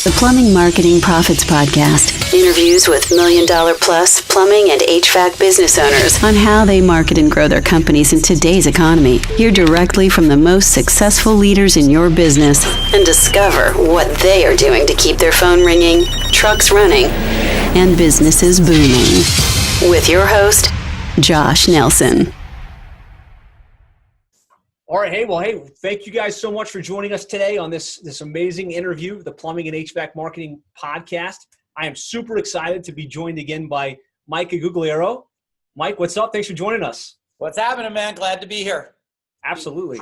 The Plumbing Marketing Profits Podcast. Interviews with million-dollar-plus plumbing and HVAC business owners on how they market and grow their companies in today's economy. Hear directly from the most successful leaders in your business and discover what they are doing to keep their phone ringing, trucks running, and businesses booming. With your host, Josh Nelson. All right. Hey, thank you guys so much for joining us today on this amazing interview, the Plumbing and HVAC Marketing Podcast. I am super excited to be joined again by Mike Agugliaro. Mike, what's up? Thanks for joining us. What's happening, man? Glad to be here. Absolutely.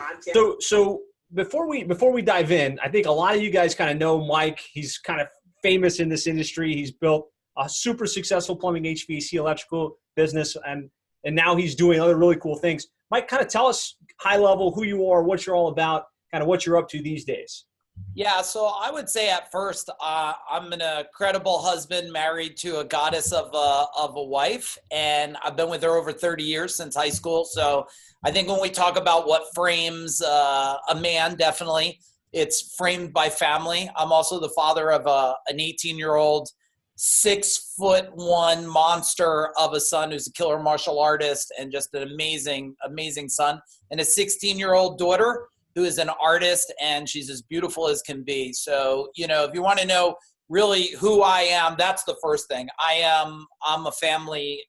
So before we dive in, I think a lot of you guys kind of know Mike. He's kind of famous in this industry. He's built a super successful plumbing, HVAC, electrical business, and now he's doing other really cool things. Mike, kind of tell us high level who you are, what you're all about, kind of what you're up to these days. Yeah, so I would say at first, I'm an incredible husband married to a goddess of a wife, and I've been with her over 30 years since high school. So I think when we talk about what frames a man, definitely, it's framed by family. I'm also the father of an 18-year-old, 6'1" monster of a son who's a killer martial artist and just an amazing, amazing son, and a 16-year-old daughter who is an artist, and she's as beautiful as can be. So, if you want to know really who I am, that's the first thing. I'm a family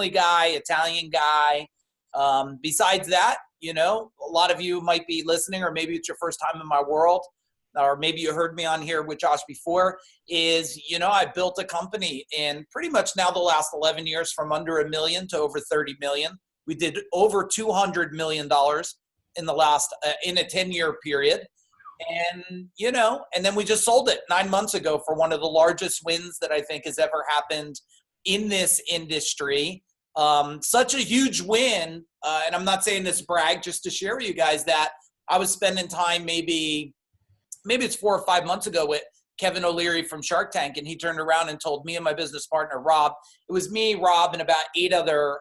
guy, Italian guy. Besides that, a lot of you might be listening, or maybe it's your first time in my world, or maybe you heard me on here with Josh before, is, I built a company in pretty much now the last 11 years from under $1 million to over 30 million. We did over $200 million in the last, in a 10-year period. And, and then we just sold it 9 months ago for one of the largest wins that I think has ever happened in this industry. Such a huge win. And I'm not saying this brag, just to share with you guys that I was spending time maybe it's 4 or 5 months ago with Kevin O'Leary from Shark Tank, and he turned around and told me and my business partner, Rob, it was me, Rob, and about 8 other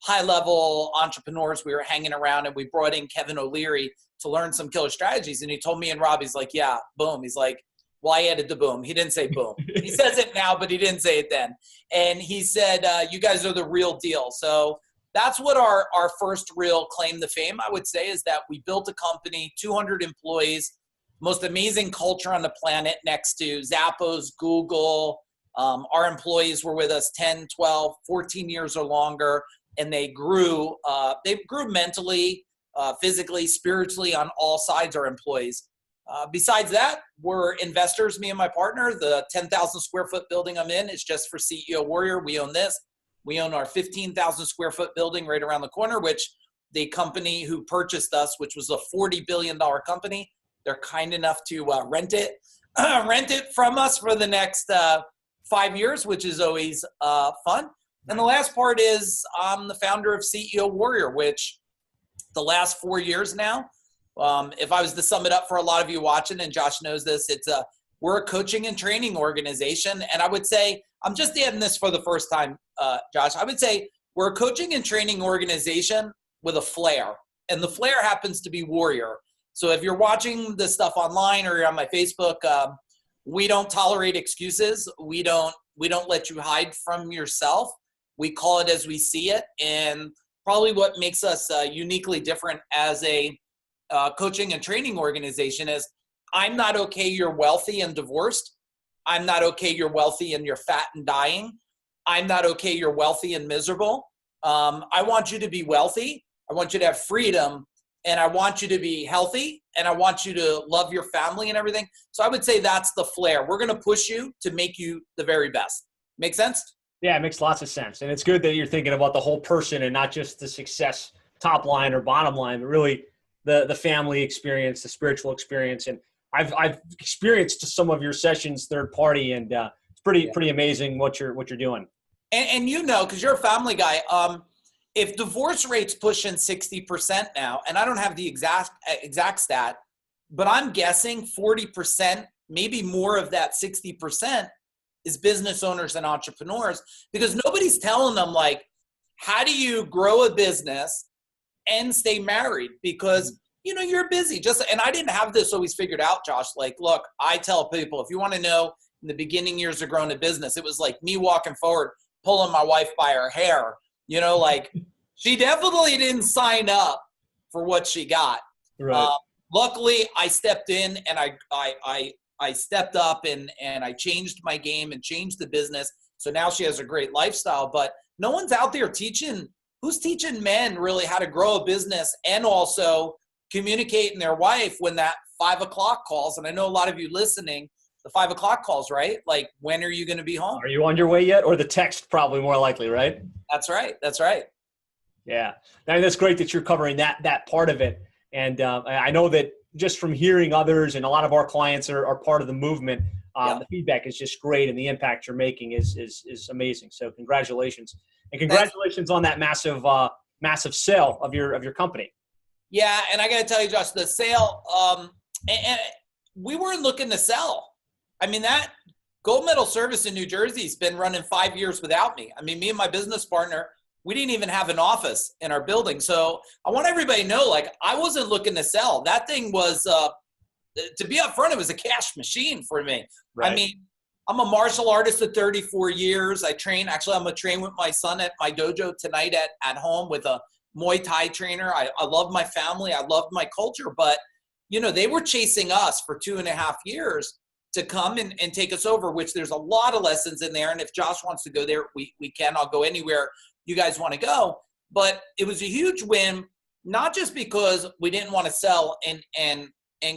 high-level entrepreneurs. We were hanging around, and we brought in Kevin O'Leary to learn some killer strategies. And he told me and Rob, he's like, yeah, boom. He's like, well, I added the boom. He didn't say boom. He says it now, but he didn't say it then. And he said, you guys are the real deal. So that's what our first real claim to fame, I would say, is that we built a company, 200 employees, most amazing culture on the planet next to Zappos, Google. Our employees were with us 10, 12, 14 years or longer, and they grew mentally, physically, spiritually on all sides, our employees. Besides that, we're investors, me and my partner. The 10,000 square foot building I'm in is just for CEO Warrior. We own this. We own our 15,000 square foot building right around the corner, which the company who purchased us, which was a $40 billion company, they're kind enough to rent it from us for the next 5 years, which is always fun. And the last part is I'm the founder of CEO Warrior, which the last 4 years now, if I was to sum it up for a lot of you watching, and Josh knows this, we're a coaching and training organization. And I would say, I'm just adding this for the first time, Josh, I would say we're a coaching and training organization with a flair. And the flair happens to be Warrior. So if you're watching this stuff online or you're on my Facebook, we don't tolerate excuses. We don't let you hide from yourself. We call it as we see it. And probably what makes us uniquely different as a coaching and training organization is I'm not okay you're wealthy and divorced. I'm not okay you're wealthy and you're fat and dying. I'm not okay you're wealthy and miserable. I want you to be wealthy. I want you to have freedom. And I want you to be healthy, and I want you to love your family and everything. So I would say that's the flair. We're going to push you to make you the very best. Make sense? Yeah, it makes lots of sense. And it's good that you're thinking about the whole person and not just the success top line or bottom line, but really the family experience, the spiritual experience. And I've experienced some of your sessions third party, and it's pretty amazing what you're doing. And because you're a family guy, if divorce rates pushing 60% now, and I don't have the exact stat, but I'm guessing 40%, maybe more of that 60% is business owners and entrepreneurs, because nobody's telling them, like, how do you grow a business and stay married? Because you're busy. And I didn't have this always figured out, Josh. Like, look, I tell people, if you want to know in the beginning years of growing a business, it was like me walking forward, pulling my wife by her hair, like she definitely didn't sign up for what she got. Right. Luckily I stepped in and I stepped up and I changed my game and changed the business. So now she has a great lifestyle, but no one's out there who's teaching men really how to grow a business and also communicating their wife when that 5 o'clock calls. And I know a lot of you listening, the 5 o'clock calls, right? Like, when are you going to be home? Are you on your way yet? Or the text, probably more likely, right? That's right. That's right. Yeah. I mean, that's great that you're covering that part of it. And I know that just from hearing others, and a lot of our clients are part of the movement, the feedback is just great, and the impact you're making is amazing. So congratulations. And congratulations on that massive sale of your company. Yeah. And I got to tell you, Josh, the sale, and we weren't looking to sell. I mean, that Gold Medal Service in New Jersey has been running 5 years without me. I mean, me and my business partner, we didn't even have an office in our building. So I want everybody to know, like, I wasn't looking to sell. That thing was, to be up front, it was a cash machine for me. Right. I mean, I'm a martial artist at 34 years. I'm going to train with my son at my dojo tonight at home with a Muay Thai trainer. I love my family. I love my culture. But, they were chasing us for 2.5 years to come and take us over, which there's a lot of lessons in there. And if Josh wants to go there, we can. I'll go anywhere you guys want to go. But it was a huge win, not just because we didn't want to sell and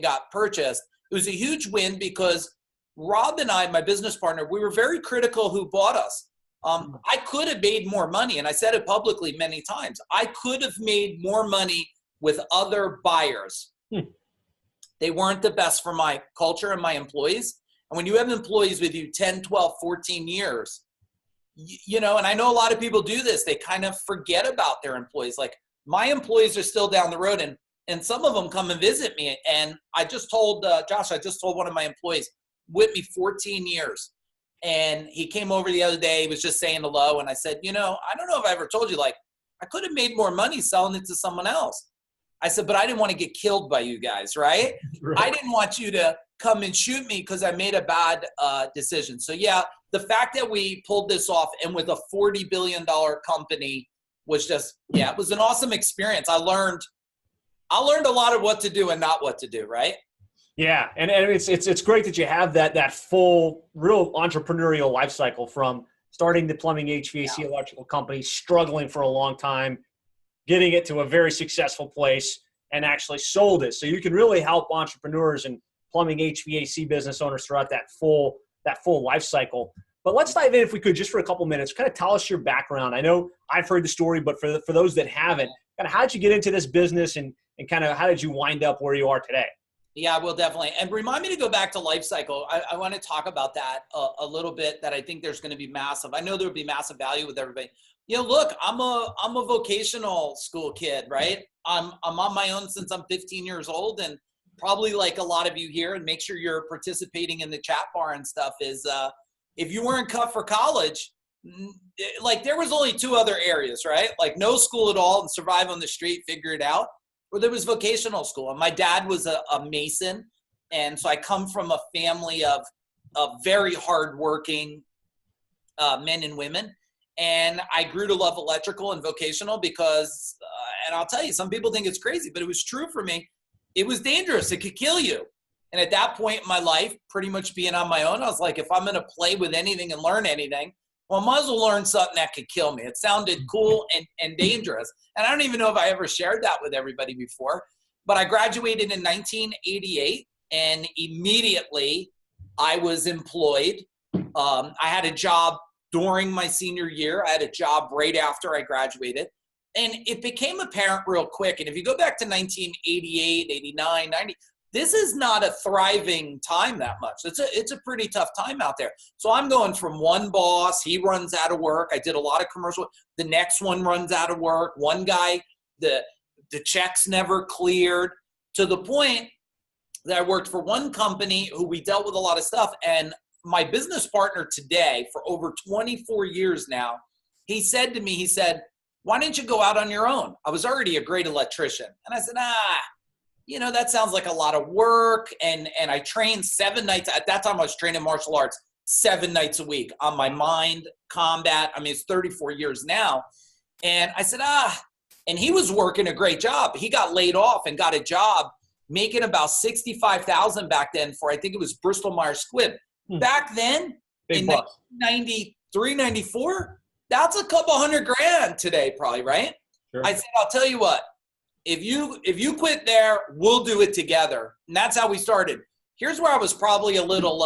got purchased. It was a huge win because Rob and I, my business partner, we were very critical who bought us. I could have made more money, and I said it publicly many times. I could have made more money with other buyers. They weren't the best for my culture and my employees. And when you have employees with you 10, 12, 14 years, and I know a lot of people do this, they kind of forget about their employees. Like, my employees are still down the road, and some of them come and visit me. And I just told Josh, I just told one of my employees, with me 14 years. And he came over the other day, he was just saying hello. And I said, I don't know if I ever told you, like, I could have made more money selling it to someone else. I said, but I didn't want to get killed by you guys, right? I didn't want you to come and shoot me because I made a bad decision. So yeah, the fact that we pulled this off and with a $40 billion company was just, it was an awesome experience. I learned a lot of what to do and not what to do, right? Yeah, and it's great that you have that full, real entrepreneurial life cycle from starting the plumbing, HVAC, electrical company, struggling for a long time, getting it to a very successful place, and actually sold it. So you can really help entrepreneurs and plumbing, HVAC business owners throughout that full life cycle. But let's dive in, if we could, just for a couple minutes. Kind of tell us your background. I know I've heard the story, but for those that haven't, kind of how did you get into this business, and kind of how did you wind up where you are today? Yeah, well, definitely. And remind me to go back to life cycle. I want to talk about that a little bit, that I think there's going to be massive. I know there would be massive value with everybody. Look, I'm a vocational school kid, right? I'm on my own since I'm 15 years old, and probably like a lot of you here, and make sure you're participating in the chat bar and stuff, is if you weren't cut for college, like, there was only 2 other areas, right? Like, no school at all and survive on the street, figure it out. Or there was vocational school. And my dad was a mason. And so I come from a family of very hardworking men and women. And I grew to love electrical and vocational because, and I'll tell you, some people think it's crazy, but it was true for me. It was dangerous. It could kill you. And at that point in my life, pretty much being on my own, I was like, if I'm going to play with anything and learn anything, well, I might as well learn something that could kill me. It sounded cool and dangerous. And I don't even know if I ever shared that with everybody before. But I graduated in 1988, and immediately I was employed. I had a job during my senior year. I had a job right after I graduated. And it became apparent real quick. And if you go back to 1988, 89, 90, this is not a thriving time that much. It's a pretty tough time out there. So I'm going from one boss, he runs out of work. I did a lot of commercial. The next one runs out of work. One guy, the checks never cleared, to the point that I worked for one company who we dealt with a lot of stuff. And my business partner today, for over 24 years now, he said to me, why didn't you go out on your own? I was already a great electrician. And I said, that sounds like a lot of work. And I trained 7 nights. At that time, I was training martial arts 7 nights a week on my mind, combat. I mean, it's 34 years now. And I said, and he was working a great job. He got laid off and got a job making about $65,000 back then for, I think it was Bristol Myers Squibb. Back then, in 1993, 94, that's a couple $100,000 today, probably, right? Sure. I said, I'll tell you what, if you quit there, we'll do it together. And that's how we started. Here's where I was probably a little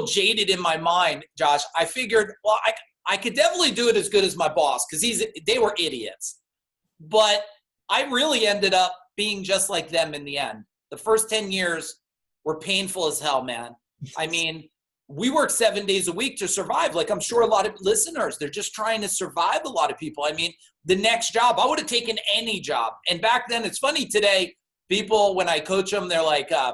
jaded in my mind, Josh. I figured, well, I could definitely do it as good as my boss because they were idiots. But I really ended up being just like them in the end. The first 10 years were painful as hell, man. I mean, we work 7 days a week to survive. Like I'm sure a lot of listeners, they're just trying to survive, a lot of people. I mean, the next job, I would have taken any job. And back then, it's funny today, people, when I coach them, they're like, I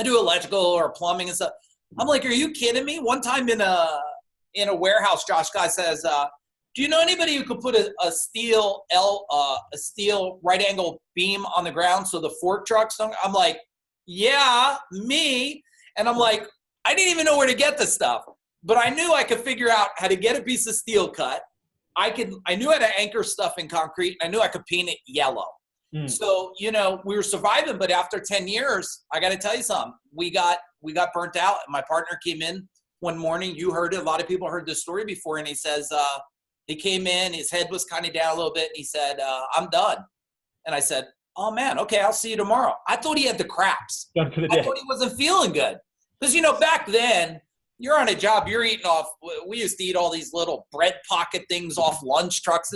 do electrical or plumbing and stuff. I'm like, are you kidding me? One time in a warehouse, Josh guy says, do you know anybody who could put a steel right angle beam on the ground so the fork trucks don't? I'm like, yeah, me. And I'm like, I didn't even know where to get the stuff, but I knew I could figure out how to get a piece of steel cut. I knew how to anchor stuff in concrete. And I knew I could paint it yellow. So, we were surviving, but after 10 years, I got to tell you something, we got burnt out. My partner came in one morning. You heard it. A lot of people heard this story before. And he says, he came in, his head was kind of down a little bit. And he said, I'm done. And I said, oh man, okay, I'll see you tomorrow. I thought he had the craps. Done for the day. I thought he wasn't feeling good. Because, back then, you're on a job, you're eating off, we used to eat all these little bread pocket things off lunch trucks.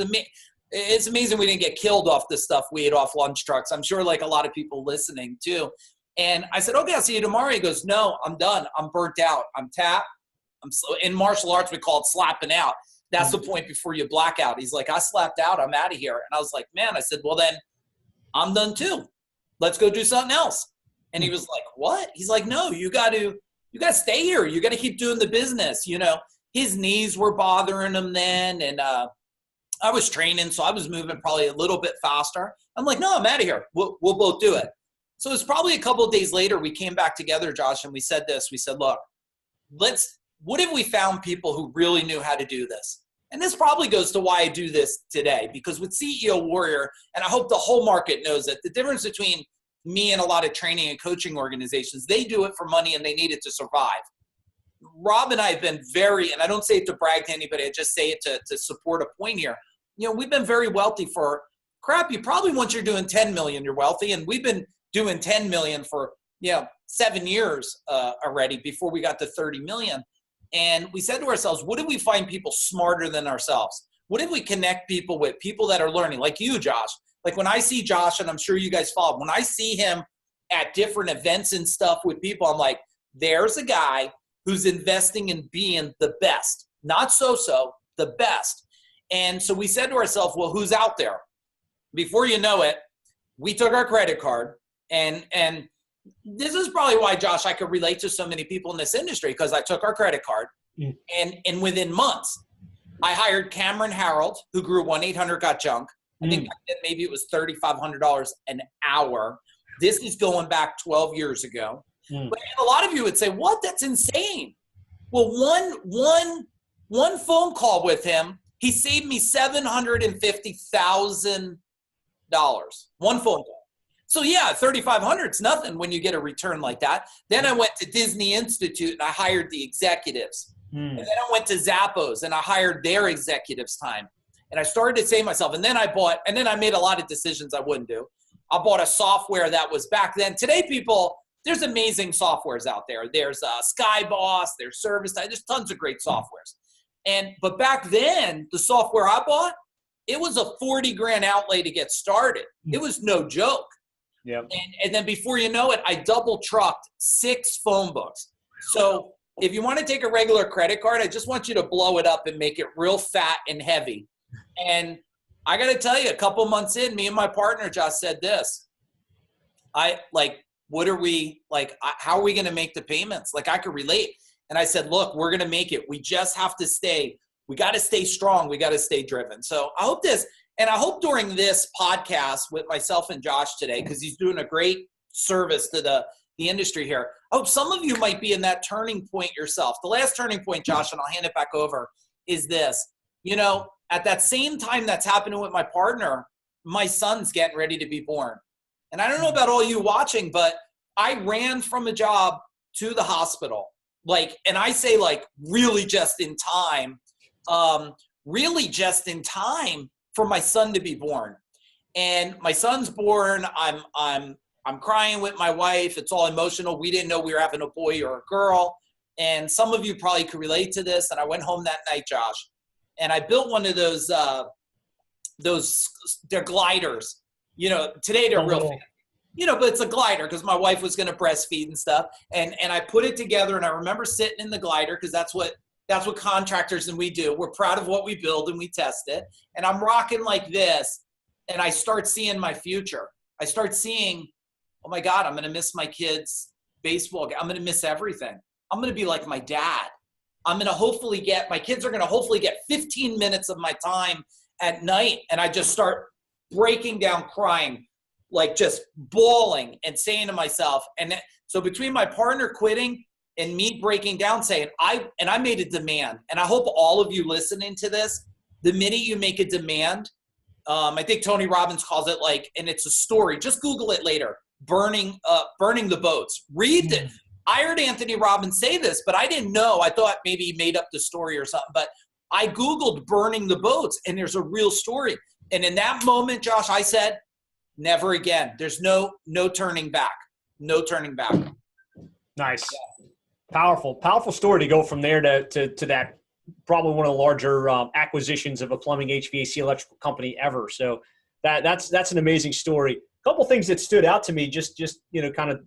It's amazing we didn't get killed off the stuff we ate off lunch trucks. I'm sure like a lot of people listening too. And I said, okay, I'll see you tomorrow. He goes, no, I'm done. I'm burnt out. I'm tapped. In martial arts, we call it slapping out. That's the point before you black out. He's like, I slapped out. I'm out of here. And I was like, man, I said, well then I'm done too. Let's go do something else. And he was like, what? He's like, no, you got to stay here. You got to keep doing the business. His knees were bothering him then. And I was training, so I was moving probably a little bit faster. I'm like, no, I'm out of here. We'll both do it. So it's probably a couple of days later, we came back together, Josh, and we said this. We said, look, what if we found people who really knew how to do this? And this probably goes to why I do this today, because with CEO Warrior, and I hope the whole market knows it, the difference between me and a lot of training and coaching organizations, they do it for money and they need it to survive. Rob and I have been and I don't say it to brag to anybody, I just say it to support a point here. We've been very wealthy for crap. You probably, once you're doing 10 million, you're wealthy. And we've been doing 10 million for, 7 years already before we got to 30 million. And we said to ourselves, what if we find people smarter than ourselves? What if we connect people with people that are learning, like you, Josh? Like when I see Josh, and I'm sure you guys follow, when I see him at different events and stuff with people, I'm like, there's a guy who's investing in being the best, not so-so, the best. And so we said to ourselves, well, who's out there? Before you know it, we took our credit card, and this is probably why, Josh, I could relate to so many people in this industry, because I took our credit card, and within months, I hired Cameron Harold, who grew 1-800-GOT-JUNK. I think back then maybe it was $3,500 an hour. This is going back 12 years ago. But a lot of you would say, what? That's insane. Well, one phone call with him, he saved me $750,000. One phone call. So yeah, $3,500 is nothing when you get a return like that. Then I went to Disney Institute and I hired the executives. And then I went to Zappos and I hired their executives time. And I started to say to myself, and then I made a lot of decisions I wouldn't do. I bought a software that was back then. Today, people, there's amazing softwares out there. There's Skyboss, there's ServiceTitan, there's tons of great softwares. But back then, the software I bought, it was a $40,000 outlay to get started. It was no joke. Yep. And then before you know it, I double trucked 6 phone books. So if you want to take a regular credit card, I just want you to blow it up and make it real fat and heavy. And I got to tell you, a couple months in, me and my partner just said this. How are we going to make the payments? Like, I could relate. And I said, look, we're going to make it. We just have to we got to stay strong. We got to stay driven. So I hope this And I hope during this podcast with myself and Josh today, because he's doing a great service to the industry here, I hope some of you might be in that turning point yourself. The last turning point, Josh, and I'll hand it back over, is this. You know, at that same time that's happening with my partner, my son's getting ready to be born. And I don't know about all you watching, but I ran from a job to the hospital. Like, and I say like really just in time for my son to be born. And my son's born. I'm crying with my wife. It's all emotional. We didn't know we were having a boy or a girl. And some of you probably could relate to this. And I went home that night, Josh, and I built one of those they're gliders. You know, today they're real fancy. You know, but it's a glider because my wife was going to breastfeed and stuff. And I put it together, and I remember sitting in the glider because that's what contractors and we do. We're proud of what we build and we test it. And I'm rocking like this, and I start seeing my future. I start seeing, oh my God, I'm going to miss my kids' baseball game. I'm going to miss everything. I'm going to be like my dad. I'm going to my kids are going to hopefully get 15 minutes of my time at night. And I just start breaking down crying, like just bawling and saying to myself, so between my partner quitting and me breaking down saying, I made a demand, and I hope all of you listening to this, the minute you make a demand, I think Tony Robbins calls it like, and it's a story, just Google it later, burning the boats. Read it. I heard Anthony Robbins say this, but I didn't know. I thought maybe he made up the story or something, but I Googled burning the boats, and there's a real story. And in that moment, Josh, I said, never again. There's no turning back. No turning back. Nice. Yeah. Powerful story to go from there to that, probably one of the larger acquisitions of a plumbing HVAC electrical company ever. So that's an amazing story. A couple things that stood out to me, just you know, kind of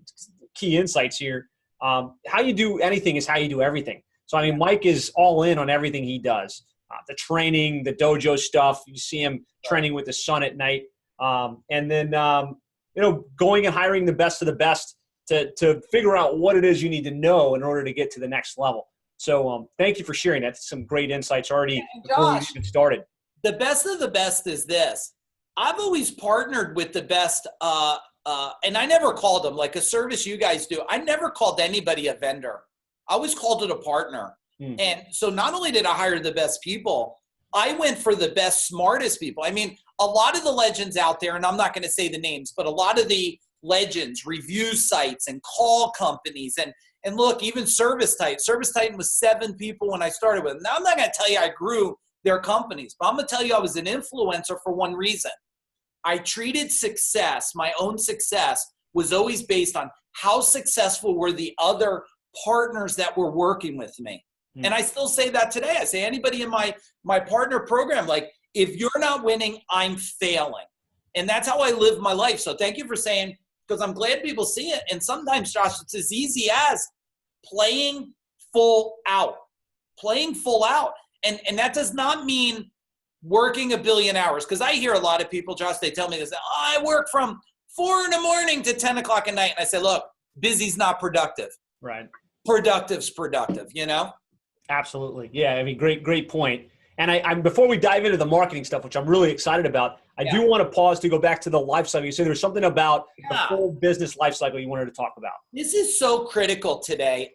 key insights here. How you do anything is how you do everything. So, I mean, Mike is all in on everything he does. The training, the dojo stuff. You see him training with his son at night. And then, you know, going and hiring the best of the best to figure out what it is you need to know in order to get to the next level. So thank you for sharing that. Some great insights already before we even started. The best of the best is this. I've always partnered with the best, and I never called them like a service you guys do. I never called anybody a vendor. I always called it a partner. And so not only did I hire the best people, I went for the best, smartest people. I mean, a lot of the legends out there, and I'm not going to say the names, but a lot of the legends, review sites and call companies, and look, even Service Titan. Service Titan was 7 people when I started with them. Now, I'm not going to tell you I grew their companies, but I'm going to tell you I was an influencer for one reason. I treated success, my own success, was always based on how successful were the other partners that were working with me. And I still say that today. I say anybody in my partner program, like, if you're not winning, I'm failing. And that's how I live my life. So thank you for saying, because I'm glad people see it. And sometimes, Josh, it's as easy as playing full out. Playing full out. And that does not mean working 1 billion hours. Because I hear a lot of people, Josh, they tell me this, I work from 4 a.m. to 10 o'clock at night. And I say, look, busy's not productive. Right. Productive's productive, you know? Absolutely. Yeah, I mean, great point. And I'm before we dive into the marketing stuff, which I'm really excited about, I do want to pause to go back to the life cycle. You said there's something about the full business life cycle you wanted to talk about. This is so critical today.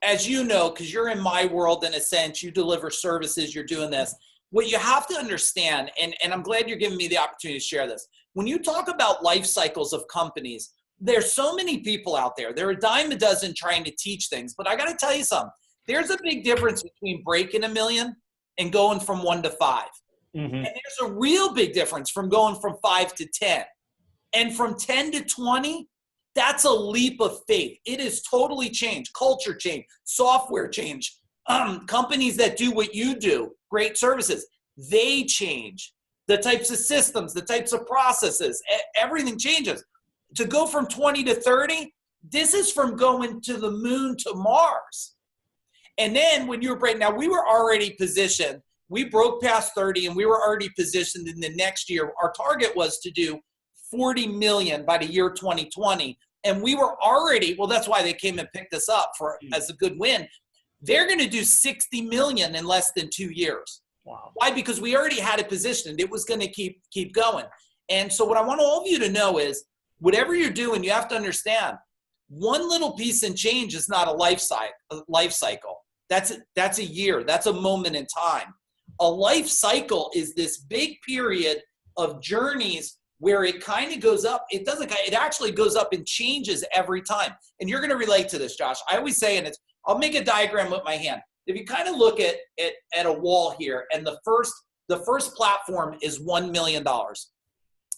As you know, because you're in my world in a sense, you deliver services, you're doing this. What you have to understand, and I'm glad you're giving me the opportunity to share this. When you talk about life cycles of companies, there's so many people out there. They're a dime a dozen trying to teach things. But I got to tell you something. There's a big difference between breaking 1 million and going from 1 to 5. And there's a real big difference from going from 5 to 10. And from 10 to 20, that's a leap of faith. It is totally changed. Culture change, software change. Companies that do what you do, great services, they change. The types of systems, the types of processes, everything changes. To go from 20 to 30, this is from going to the moon to Mars. And then when you were breaking, now we were already positioned. We broke past 30 and we were already positioned in the next year. Our target was to do 40 million by the year 2020. And we were already, well, that's why they came and picked us up as a good win. They're going to do 60 million in less than 2 years. Wow. Why? Because we already had it positioned. It was going to keep going. And so what I want all of you to know is whatever you're doing, you have to understand one little piece and change is not a life cycle. That's a year. That's a moment in time. A life cycle is this big period of journeys where it kind of goes up. It actually goes up and changes every time. And you're going to relate to this, Josh. I always say, and I'll make a diagram with my hand. If you kind of look at a wall here, and the first platform is $1 million.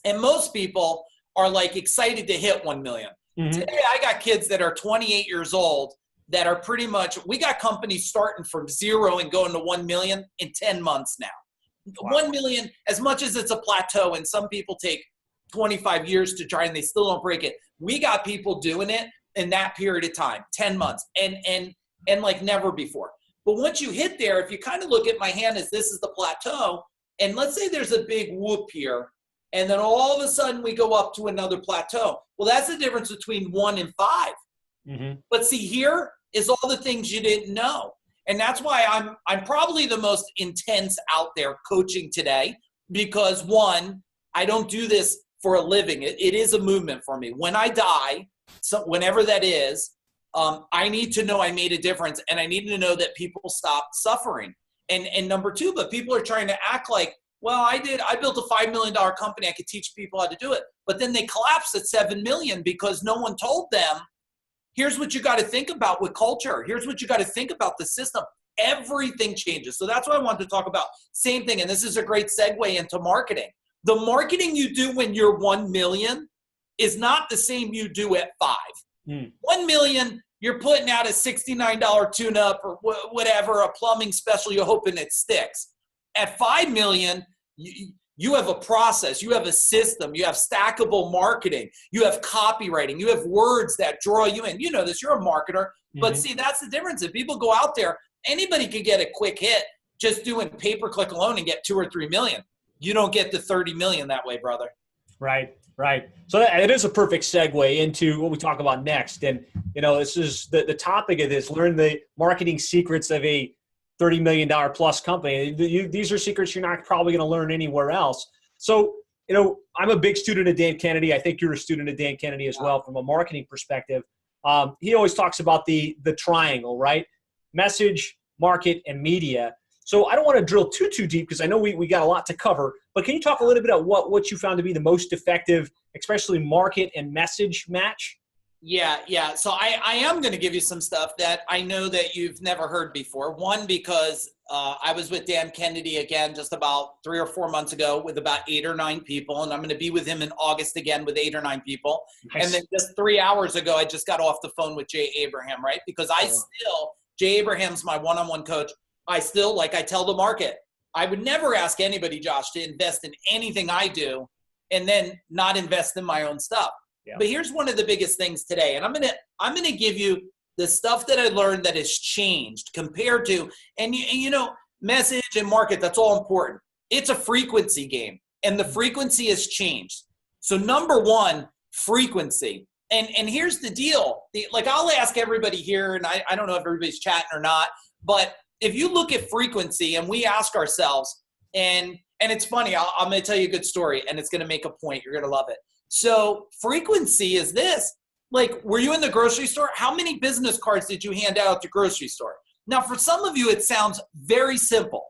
And most people are like excited to hit 1 million. Mm-hmm. Today, I got kids that are 28 years old that are pretty much, we got companies starting from 0 and going to 1 million in 10 months now. Wow. 1 million, as much as it's a plateau, and some people take 25 years to try and they still don't break it. We got people doing it in that period of time, 10 months, and like never before. But once you hit there, if you kind of look at my hand as this is the plateau, and let's say there's a big whoop here, and then all of a sudden we go up to another plateau. Well, that's the difference between 1 and 5. Mm-hmm. But see, here is all the things you didn't know. And that's why I'm probably the most intense out there coaching today, because one, I don't do this for a living. It is a movement for me. When I die, so whenever that is, I need to know I made a difference, and I need to know that people stop suffering. And number two, but people are trying to act like, well, I built a $5 million company. I could teach people how to do it. But then they collapse at 7 million because no one told them, here's what you got to think about with culture. Here's what you got to think about the system. Everything changes. So that's what I wanted to talk about. Same thing. And this is a great segue into marketing. The marketing you do when you're 1 million is not the same you do at 5. 1 million, you're putting out a $69 tune-up or whatever, a plumbing special, you're hoping it sticks. At 5 million, you have a process, you have a system, you have stackable marketing, you have copywriting, you have words that draw you in. You know this, you're a marketer. Mm-hmm. But see, that's the difference. If people go out there, anybody could get a quick hit just doing pay-per-click alone and get 2 or 3 million. You don't get to 30 million that way, brother. Right. So it is a perfect segue into what we talk about next. And, this is the topic of this, learn the marketing secrets of a $30 million plus company. These are secrets you're not probably going to learn anywhere else. So, I'm a big student of Dan Kennedy. I think you're a student of Dan Kennedy as well from a marketing perspective. He always talks about the triangle, right? Message, market, and media. So I don't want to drill too deep because I know we got a lot to cover, but can you talk a little bit about what you found to be the most effective, especially market and message match? Yeah. So I am going to give you some stuff that I know that you've never heard before. One, because I was with Dan Kennedy again just about 3 or 4 months ago with about 8 or 9 people, and I'm going to be with him in August again with 8 or 9 people. Nice. And then just 3 hours ago, I just got off the phone with Jay Abraham, right? Because Jay Abraham's my one-on-one coach. I still, like I tell the market, I would never ask anybody, Josh, to invest in anything I do and then not invest in my own stuff. Yeah. But here's one of the biggest things today, and I'm gonna give you the stuff that I learned that has changed compared to, and message and market, that's all important. It's a frequency game, and the frequency has changed. So number one, frequency. And here's the deal. I'll ask everybody here, and I don't know if everybody's chatting or not, but if you look at frequency and we ask ourselves, and it's funny, I'm going to tell you a good story, and it's going to make a point. You're going to love it. So frequency is this. Were you in the grocery store? How many business cards did you hand out at the grocery store? Now, for some of you, it sounds very simple.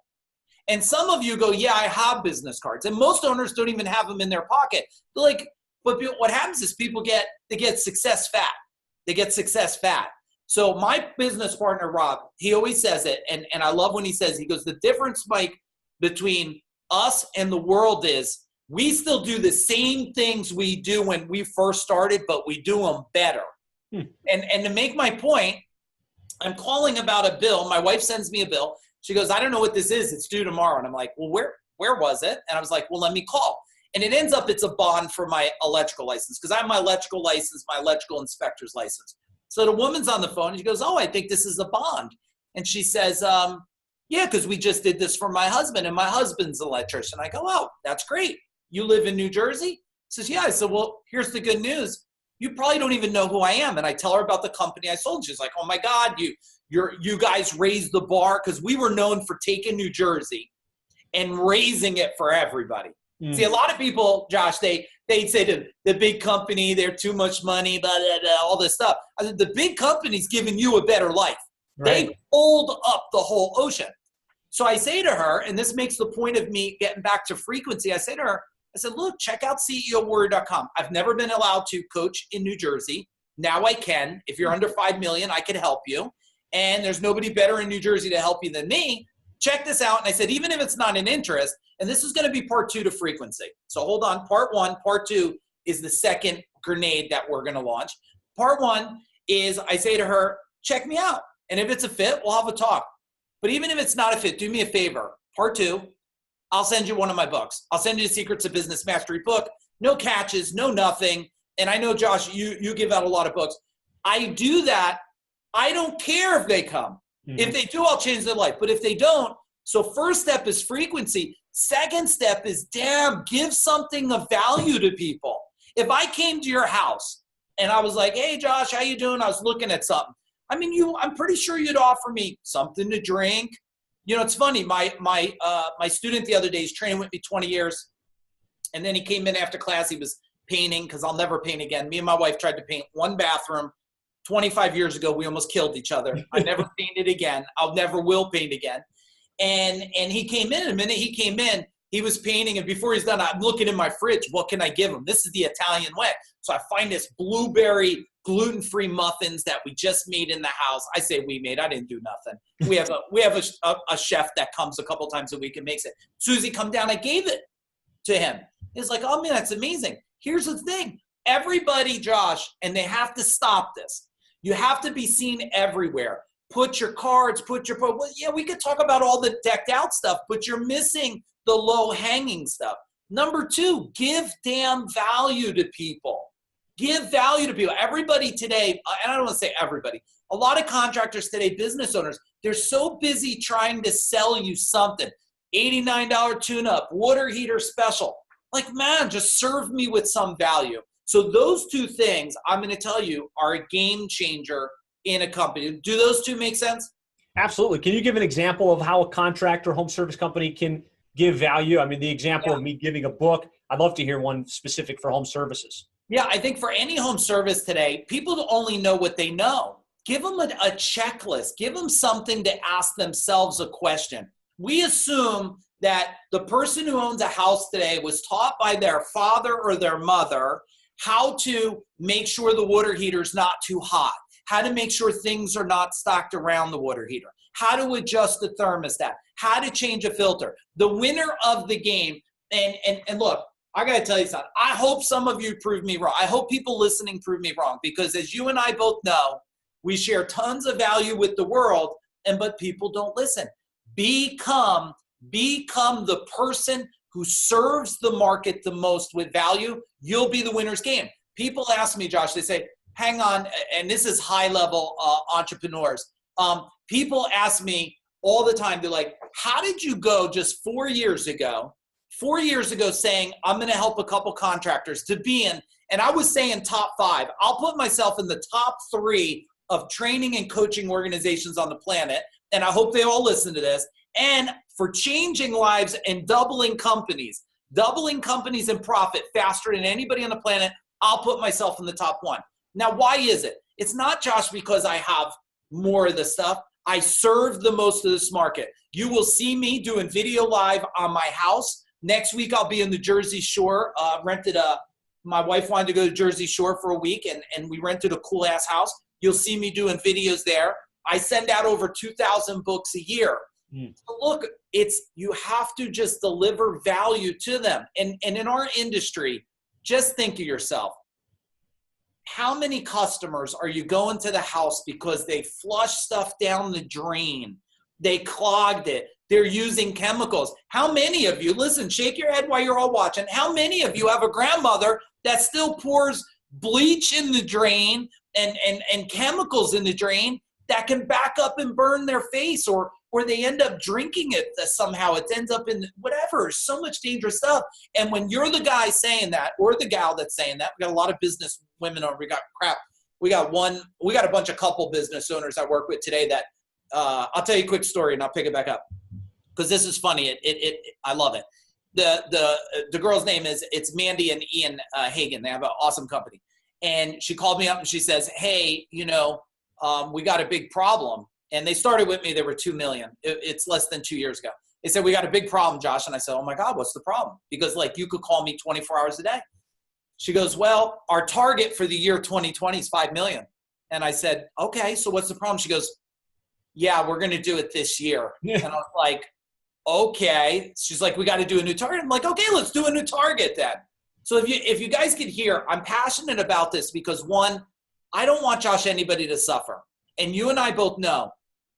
And some of you go, yeah, I have business cards. And most owners don't even have them in their pocket. But what happens is they get success fat. They get success fat. So my business partner, Rob, he always says it, and I love when he says, he goes, the difference, Mike, between us and the world is we still do the same things we do when we first started, but we do them better. And to make my point, I'm calling about a bill. My wife sends me a bill. She goes, I don't know what this is. It's due tomorrow. And I'm like, well, where was it? And I was like, well, let me call. And it ends up it's a bond for my electrical license because I have my electrical license, my electrical inspector's license. So the woman's on the phone and she goes, oh, I think this is a bond. And she says, yeah, because we just did this for my husband and my husband's an electrician. I go, oh, that's great. You live in New Jersey? She says, yeah. I said, well, here's the good news. You probably don't even know who I am. And I tell her about the company I sold. She's like, oh my God, you guys raised the bar because we were known for taking New Jersey and raising it for everybody. See, a lot of people, Josh, they'd say to the big company, they're too much money, blah, blah, blah, all this stuff. I said, the big company's giving you a better life. Right. They hold up the whole ocean. So I say to her, and this makes the point of me getting back to frequency, I say to her, I said, look, check out CEOwarrior.com. I've never been allowed to coach in New Jersey. Now I can. If you're under 5 million, I can help you. And there's nobody better in New Jersey to help you than me. Check this out. And I said, even if it's not an interest, and this is going to be part 2 to frequency. So hold on. Part 1, part 2 is the second grenade that we're going to launch. Part 1 is I say to her, check me out. And if it's a fit, we'll have a talk. But even if it's not a fit, do me a favor. Part 2, I'll send you one of my books. I'll send you the Secrets of Business Mastery book. No catches, no nothing. And I know, Josh, you give out a lot of books. I do that. I don't care if they come. If they do, I'll change their life. But if they don't, so first step is frequency. Second step is, give something of value to people. If I came to your house and I was like, hey, Josh, how you doing? I was looking at something. I mean, I'm pretty sure you'd offer me something to drink. You know, it's funny. My student the other day, he's trained with me 20 years. And then he came in after class. He was painting, because I'll never paint again. Me and my wife tried to paint one bathroom 25 years ago. We almost killed each other. I never painted again. I'll never will paint again. And he came in. The minute he came in, he was painting. And before he's done, I'm looking in my fridge. What can I give him? This is the Italian way. So I find this blueberry gluten-free muffins that we just made in the house. I say we made. I didn't do nothing. We have a chef that comes a couple times a week and makes it. Susie come down. I gave it to him. He's like, oh, man, that's amazing. Here's the thing. Everybody, Josh, and they have to stop this. You have to be seen everywhere. Put your cards, well, yeah, we could talk about all the decked out stuff, but you're missing the low hanging stuff. Number 2, give damn value to people. Give value to people. Everybody today, and I don't want to say everybody, a lot of contractors today, business owners, they're so busy trying to sell you something. $89 tune-up, water heater special. Like, man, just serve me with some value. So those 2 things, I'm going to tell you, are a game changer in a company. Do those 2 make sense? Absolutely. Can you give an example of how a contractor home service company can give value? I mean, the example of me giving a book, I'd love to hear one specific for home services. Yeah, I think for any home service today, people only know what they know. Give them a checklist. Give them something to ask themselves a question. We assume that the person who owns a house today was taught by their father or their mother how to make sure the water heater is not too hot, how to make sure things are not stacked around the water heater, how to adjust the thermostat, how to change a filter. The winner of the game, and look, I got to tell you something. I hope some of you prove me wrong. I hope people listening prove me wrong, because as you and I both know, we share tons of value with the world, but people don't listen. Become the person who serves the market the most with value. You'll be the winner's game. People ask me, Josh, they say, hang on, and this is high-level entrepreneurs. People ask me all the time, they're like, how did you go just 4 years ago saying, I'm going to help a couple contractors to be in, and I was saying top 5. I'll put myself in the top 3 of training and coaching organizations on the planet, and I hope they all listen to this, and for changing lives and doubling companies in profit faster than anybody on the planet, I'll put myself in the top 1. Now, why is it? It's not, Josh, because I have more of the stuff. I serve the most of this market. You will see me doing video live on my house. Next week, I'll be in the Jersey Shore. My wife wanted to go to Jersey Shore for a week, and we rented a cool-ass house. You'll see me doing videos there. I send out over 2,000 books a year. So look, you have to just deliver value to them. And in our industry, just think of yourself. How many customers are you going to the house because they flushed stuff down the drain? They clogged it. They're using chemicals. How many of you, listen, shake your head while you're all watching. How many of you have a grandmother that still pours bleach in the drain and chemicals in the drain that can back up and burn their face, or they end up drinking it somehow? It ends up in whatever, so much dangerous stuff. And when you're the guy saying that, or the gal that's saying that, we got a lot of business women over. We got a bunch of couple business owners I work with today that, I'll tell you a quick story and I'll pick it back up. because this is funny. I love it. The girl's name it's Mandy and Ian Hagen. They have an awesome company. And she called me up and she says, hey, we got a big problem. And they started with me. They were $2 million. It's less than 2 years ago. They said, we got a big problem, Josh. And I said, oh my God, what's the problem? Because you could call me 24 hours a day. She goes, well, our target for the year 2020 is 5 million. And I said, okay, so what's the problem? She goes, yeah, we're going to do it this year. Yeah. And I was like, okay. She's like, we got to do a new target. I'm like, okay, let's do a new target then. So if you guys could hear, I'm passionate about this because one, I don't want anybody to suffer. And you and I both know,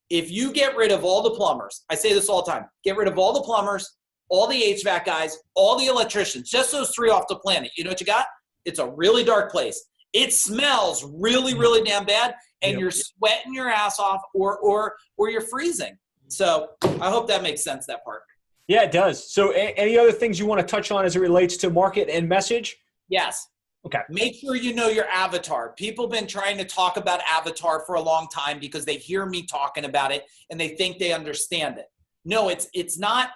if you get rid of all the plumbers, I say this all the time, get rid of all the plumbers, all the HVAC guys, all the electricians, just those 3 off the planet. You know what you got? It's a really dark place. It smells really, really damn bad, and you're sweating your ass off or you're freezing. So I hope that makes sense, that part. Yeah, it does. So any other things you want to touch on as it relates to market and message? Yes. Okay. Make sure you know your avatar. People have been trying to talk about avatar for a long time because they hear me talking about it and they think they understand it. No, it's not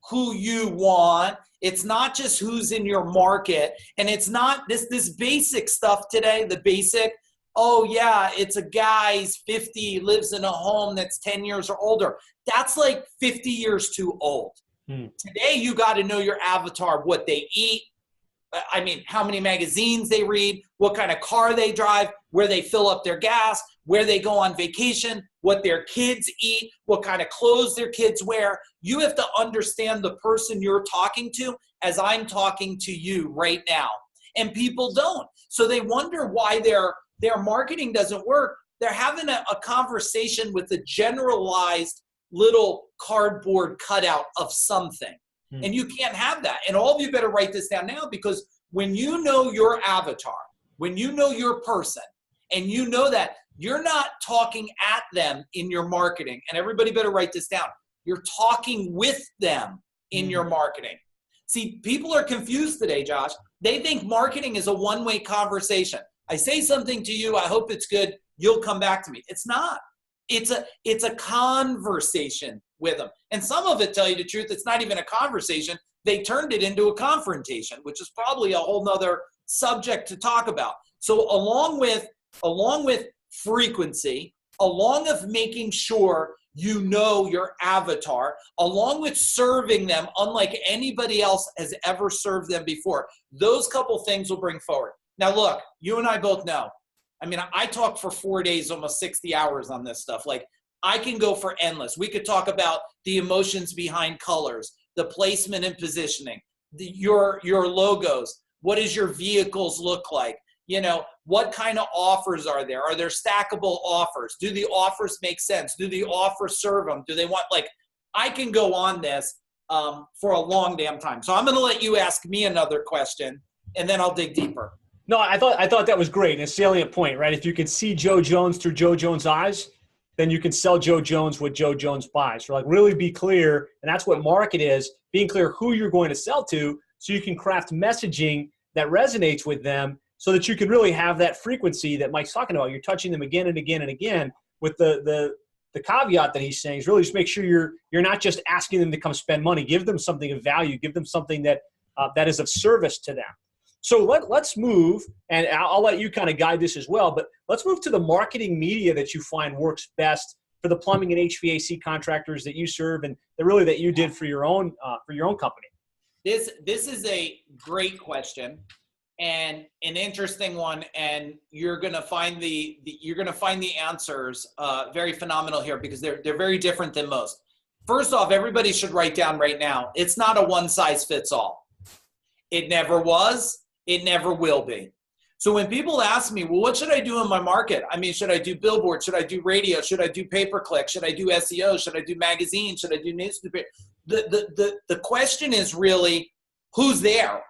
who you want. It's not just who's in your market. And it's not this basic stuff today, the basic, oh yeah, it's a guy, he's 50, lives in a home that's 10 years or older. That's like 50 years too old. Today, you got to know your avatar, what they eat, how many magazines they read, what kind of car they drive, where they fill up their gas, where they go on vacation, what their kids eat, what kind of clothes their kids wear. You have to understand the person you're talking to as I'm talking to you right now. And people don't. So they wonder why their marketing doesn't work. They're having a conversation with a generalized little cardboard cutout of something. And you can't have that. And all of you better write this down now, because when you know your avatar, when you know your person, and you know that you're not talking at them in your marketing, and everybody better write this down, you're talking with them in your marketing. See, people are confused today, Josh. They think marketing is a one-way conversation. I say something to you, I hope it's good, you'll come back to me. It's not. It's a conversation with them. And some of it, tell you the truth, it's not even a conversation. They turned it into a confrontation, which is probably a whole nother subject to talk about. So along with frequency, along with making sure you know your avatar, along with serving them unlike anybody else has ever served them before, those couple things will bring forward. Now look, you and I both know. I talk for 4 days, almost 60 hours on this stuff. I can go for endless. We could talk about the emotions behind colors, the placement and positioning, your logos. What does your vehicles look like? What kind of offers are there? Are there stackable offers? Do the offers make sense? Do the offers serve them? Do they want, I can go on this for a long damn time. So I'm going to let you ask me another question, and then I'll dig deeper. No, I thought that was great. And a salient point, right? If you can see Joe Jones through Joe Jones' eyes, then you can sell Joe Jones what Joe Jones buys. So really be clear, and that's what market is, being clear who you're going to sell to, so you can craft messaging that resonates with them, so that you can really have that frequency that Mike's talking about. You're touching them again and again and again, with the caveat that he's saying is really just make sure you're not just asking them to come spend money. Give them something of value. Give them something that is of service to them. So let's move, and I'll let you kind of guide this as well, but let's move to the marketing media that you find works best for the plumbing and HVAC contractors that you serve, and that you did for your own company. This is a great question and an interesting one, and you're going to find the answers very phenomenal here, because they're very different than most. First off, everybody should write down right now, it's not a one size fits all. It never was. It never will be. So when people ask me, well, what should I do in my market? Should I do billboards? Should I do radio? Should I do pay-per-click? Should I do SEO? Should I do magazines? Should I do newspaper? The question is really, who's there?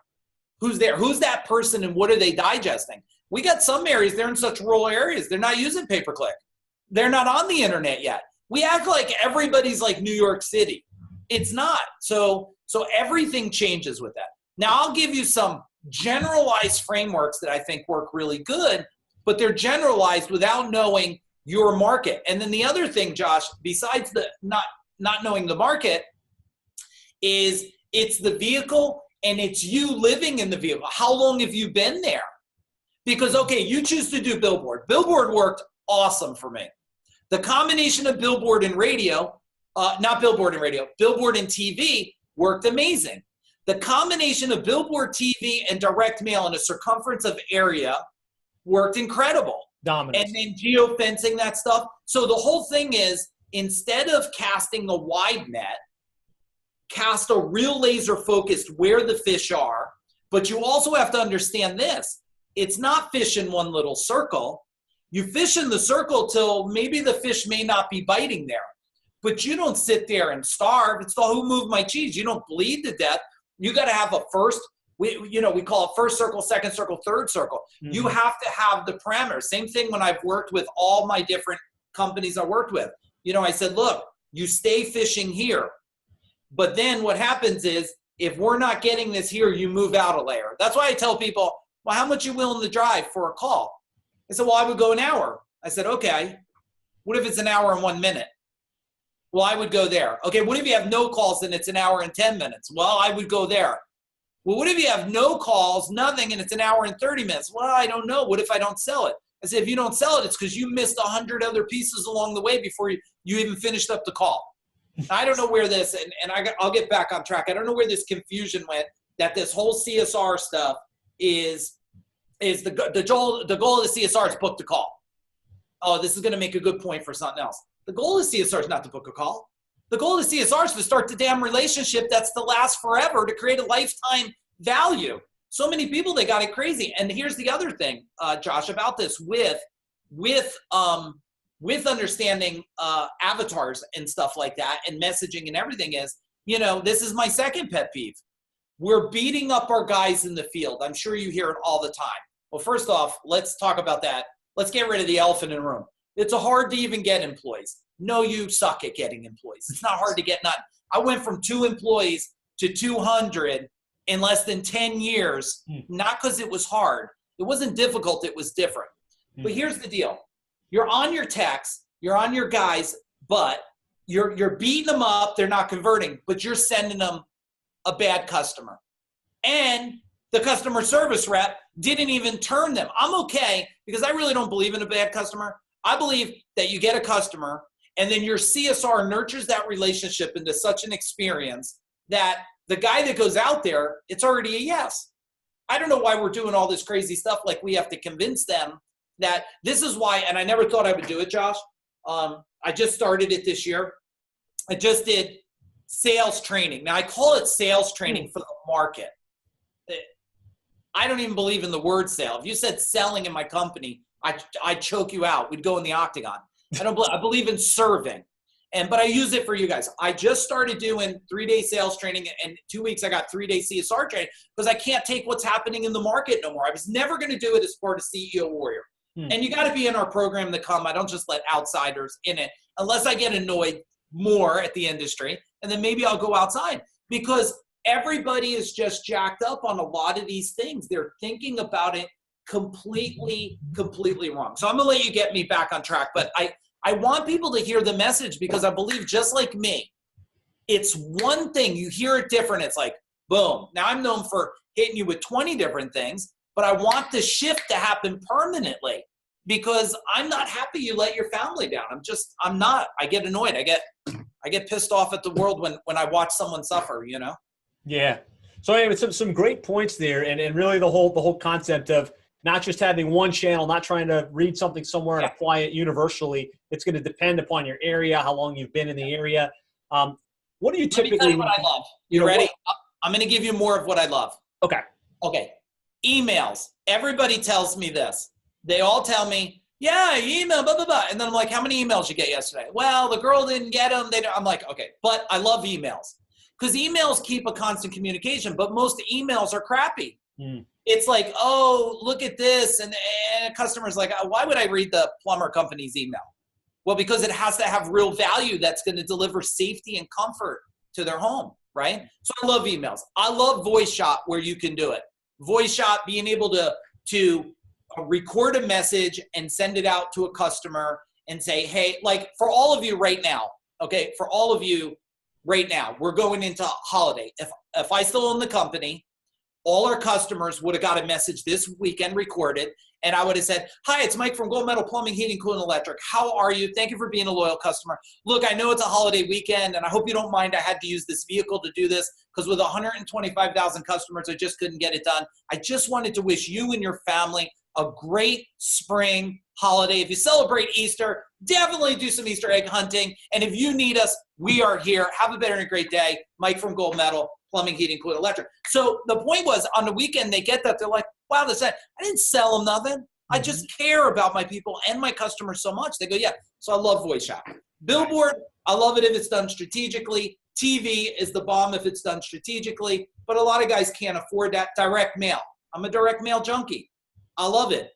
Who's there? Who's that person, and what are they digesting? We got some areas, they're in such rural areas, they're not using pay-per-click. They're not on the internet yet. We act like everybody's like New York City. It's not. So everything changes with that. Now, I'll give you some generalized frameworks that I think work really good, but they're generalized without knowing your market. And then the other thing, Josh, besides not knowing the market is it's the vehicle and it's you living in the vehicle. How long have you been there? Because, okay, you choose to do billboard. Billboard worked awesome for me. The combination of billboard and radio, not billboard and radio, billboard and TV worked amazing. The combination of billboard, TV, and direct mail in a circumference of area worked incredible. Dominant. And then geofencing that stuff. So the whole thing is, instead of casting a wide net, cast a real laser focused where the fish are. But you also have to understand this. It's not fish in one little circle. You fish in the circle till maybe the fish may not be biting there. But you don't sit there and starve. It's the who moved my cheese. You don't bleed to death. You got to have a first, we call it first circle, second circle, third circle. Mm-hmm. You have to have the parameters. Same thing when I've worked with all my different companies I worked with. I said, look, you stay fishing here. But then what happens is, if we're not getting this here, you move out a layer. That's why I tell people, well, how much are you willing to drive for a call? I said, well, I would go an hour. I said, okay, what if it's an hour and 1 minute? Well, I would go there. Okay, what if you have no calls and it's an hour and 10 minutes? Well, I would go there. Well, what if you have no calls, nothing, and it's an hour and 30 minutes? Well, I don't know. What if I don't sell it? I said, if you don't sell it, it's because you missed 100 other pieces along the way before you even finished up the call. I don't know where this, and I'll get back on track. I don't know where this confusion went, that this whole CSR stuff is the goal of the CSR is book the call. Oh, this is going to make a good point for something else. The goal of CSR is not to book a call. The goal of CSR is to start the damn relationship that's to last forever, to create a lifetime value. So many people, they got it crazy. And here's the other thing, Josh, about this with understanding avatars and stuff like that and messaging and everything is, this is my second pet peeve. We're beating up our guys in the field. I'm sure you hear it all the time. Well, first off, let's talk about that. Let's get rid of the elephant in the room. It's hard to even get employees. No, you suck at getting employees. It's not hard to get none. I went from 2 employees to 200 in less than 10 years, not because it was hard. It wasn't difficult. It was different. But here's the deal. You're on your techs, you're on your guys, but you're beating them up. They're not converting, but you're sending them a bad customer. And the customer service rep didn't even turn them. I'm okay because I really don't believe in a bad customer. I believe that you get a customer and then your CSR nurtures that relationship into such an experience that the guy that goes out there, it's already a yes. I don't know why we're doing all this crazy stuff. Like we have to convince them that this is why, and I never thought I would do it, Josh. I just started it this year. I just did sales training. Now I call it sales training for the market. I don't even believe in the word sale. If you said selling in my company, I'd choke you out. We'd go in the octagon. I believe in serving. But I use it for you guys. I just started doing 3-day sales training, and 2 weeks I got 3-day CSR training because I can't take what's happening in the market no more. I was never going to do it as part of CEO Warrior. And you got to be in our program to come. I don't just let outsiders in it unless I get annoyed more at the industry. And then maybe I'll go outside because everybody is just jacked up on a lot of these things. They're thinking about it completely wrong. So I'm going to let you get me back on track. But I want people to hear the message because I believe just like me, it's one thing. You hear it different. It's like, boom. Now I'm known for hitting you with 20 different things. But I want the shift to happen permanently because I'm not happy you let your family down. I'm not. I get annoyed. I get pissed off at the world when I watch someone suffer, Yeah. So anyway, some great points there, and really the whole concept of not just having one channel, not trying to read something somewhere and apply it universally. It's going to depend upon your area, how long you've been in the area. What do you typically? Let me tell you what I love. You ready? I'm going to give you more of what I love. Okay. Emails. Everybody tells me this. They all tell me, yeah, email, blah, blah, blah. And then I'm like, how many emails you get yesterday? Well, the girl didn't get them. I'm like, okay. But I love emails because emails keep a constant communication, but most emails are crappy. It's like, oh, look at this. And a customer's like, oh, why would I read the plumber company's email? Well, because it has to have real value that's going to deliver safety and comfort to their home, right? So I love emails. I love voice shot where you can do it. Voice shot, being able to record a message and send it out to a customer and say, hey, like for all of you right now, okay, for all of you right now, we're going into holiday. If I still own the company, all our customers would have got a message this weekend recorded, and I would have said, hi, it's Mike from Gold Medal Plumbing, Heating, Cooling, Electric. How are you? Thank you for being a loyal customer. Look, I know it's a holiday weekend, and I hope you don't mind I had to use this vehicle to do this, because with 125,000 customers, I just couldn't get it done. I just wanted to wish you and your family a great spring holiday. If you celebrate Easter, definitely do some Easter egg hunting. And if you need us, we are here. Have a better and a great day. Mike from Gold Medal, Plumbing, Heating, Cooling, Electric. So the point was, on the weekend, they get that. They're like, wow, I didn't sell them nothing. I just care about my people and my customers so much. They go, yeah. So I love voice shop. Billboard, I love it if it's done strategically. TV is the bomb if it's done strategically. But a lot of guys can't afford that. Direct mail. I'm a direct mail junkie. I love it.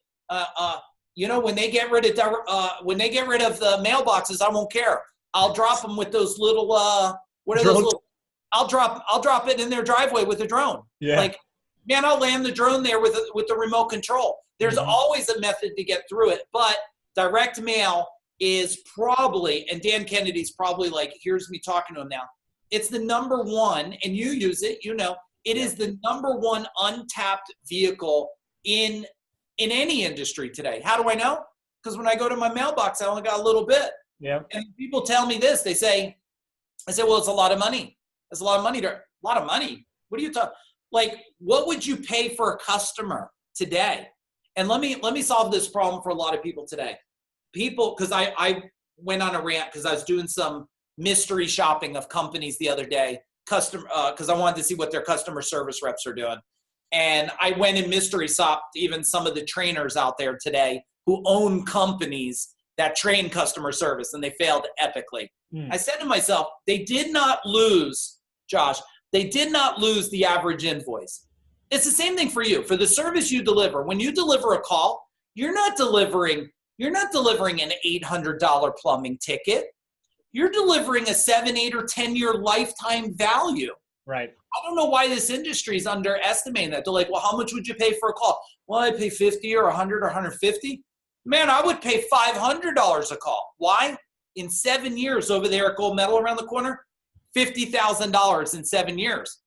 When they get rid of the mailboxes, I won't care. I'll drop them with those little what are those little? I'll drop it in their driveway with a drone. Yeah. Like, man, I'll land the drone there with the remote control. There's always a method to get through it, but direct mail is probably, and Dan Kennedy's probably like, here's me talking to him now. It's the number one, and you use it, it is the number one untapped vehicle in any industry today. How do I know? Because when I go to my mailbox, I only got a little bit. Yeah. And people tell me this. I say, well, it's a lot of money. It's a lot of money. A lot of money. What are you talking? Like, what would you pay for a customer today? And let me solve this problem for a lot of people today. People, because I went on a rant because I was doing some mystery shopping of companies the other day, because I wanted to see what their customer service reps are doing. And I went and mystery shopped even some of the trainers out there today who own companies that train customer service, and they failed epically. I said to myself, they did not lose, Josh, they did not lose the average invoice. It's the same thing for you. For the service you deliver, when you deliver a call, you're not delivering an $800 plumbing ticket. You're delivering a 7, 8, or 10-year lifetime value. Right. I don't know why this industry is underestimating that. They're like, well, how much would you pay for a call? Well, I pay 50 or 100 or 150. Man, I would pay $500 a call. Why? In 7 years over there at Gold Medal around the corner, $50,000 in 7 years.